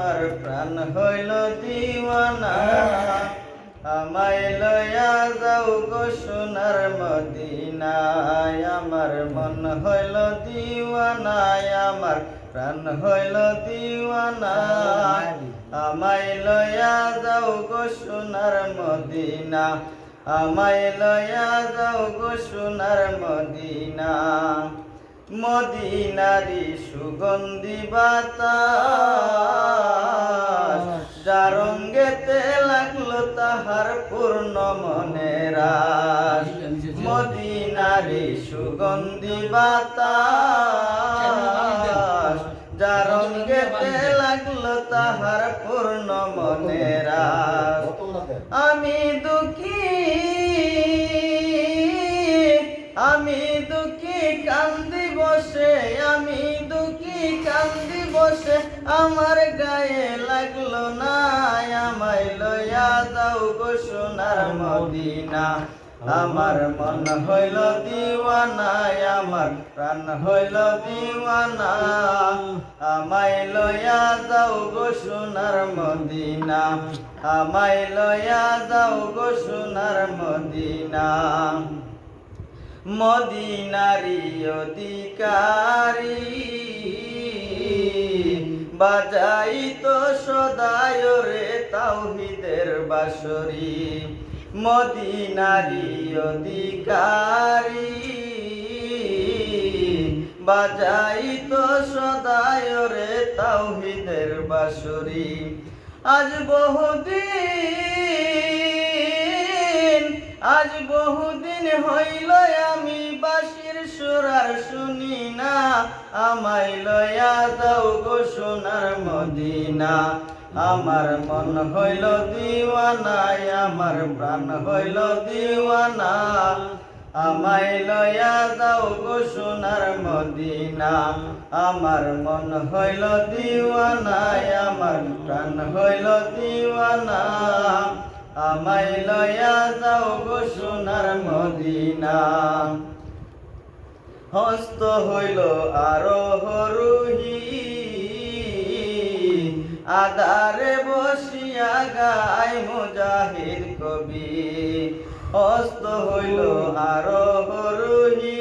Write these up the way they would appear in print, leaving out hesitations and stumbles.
আমার প্রাণ হইল দিওয়ানা আমায় লয়া যাও গো সোনার মদিনায় আমার মন হইল দিওয়ানা আমার প্রাণ হইল দিওয়ানা আমায় লয়া যাও গো সোনার মদিনা আমায় লয়া যাও গো সোনার মদিনা মদিনারি সুগন্ধি বাতাস যার রঙ্গেতে লাগলো তাহার পূর্ণ মনের আশ মদিনারি সুগন্ধি বাতাস যার রঙ্গেতে লাগলো তাহার পূর্ণ মনের আশ আমি দুঃখী কান্দি বসে আমি দুঃখী কান্দি বসে আমার গায়ে লাগলো না আমায় লয়া যাও গো সোনার মদিনা আমার মন হইল দিওয়ানা আমার প্রাণ হইল দিওয়ানা আমায় লয়া যাও গো সোনার মদিনা আমায় লয়া যাও গো সোনার মদিনা মদিনারি অধিকারী বাজাই তো সদায় রে তাওহীদের বাঁশরি মদিনারি অধিকারী বাজাই তো সদায় রে তাওহীদের বাঁশরি আজ বহুদিন হইল আমি বাঁশির সুর আর শুনি না আমায় লয়া যাও গো সোনার মদিনা আমার মন হইল দিওয়ানা আমার প্রাণ হইল দিওয়ানা আমায় লয়া যাও গো সোনার মদিনা আমার মন হইল দিওয়ানা আমার প্রাণ হইল দিওয়ানা আমায় লয়া যাও গো সোনার মদিনা হস্ত হইল আরোহী আদারে বসিয়া গায় মুজাহিদ কবি হস্ত হইল আরোহী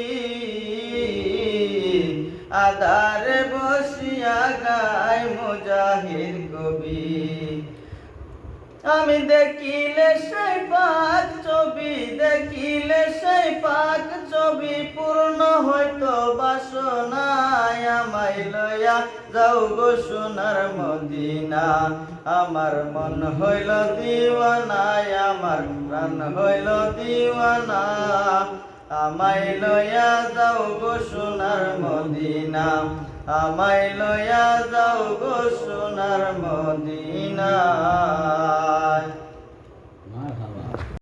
আদারে বসিয়া গায় মুজাহিদ কবি আমি দেখিলে সেই পাক ছবি পূর্ণ হইতো বাসনায় আমায় লয়া যাও গো সোনার মদিনা আমার মন হইল দিওয়ানা আমার প্রাণ হইল দিওয়ানা আমায় লয়া যাও গো সোনার মদিনা আমায় লয়া যাও গো সোনার মদিনা।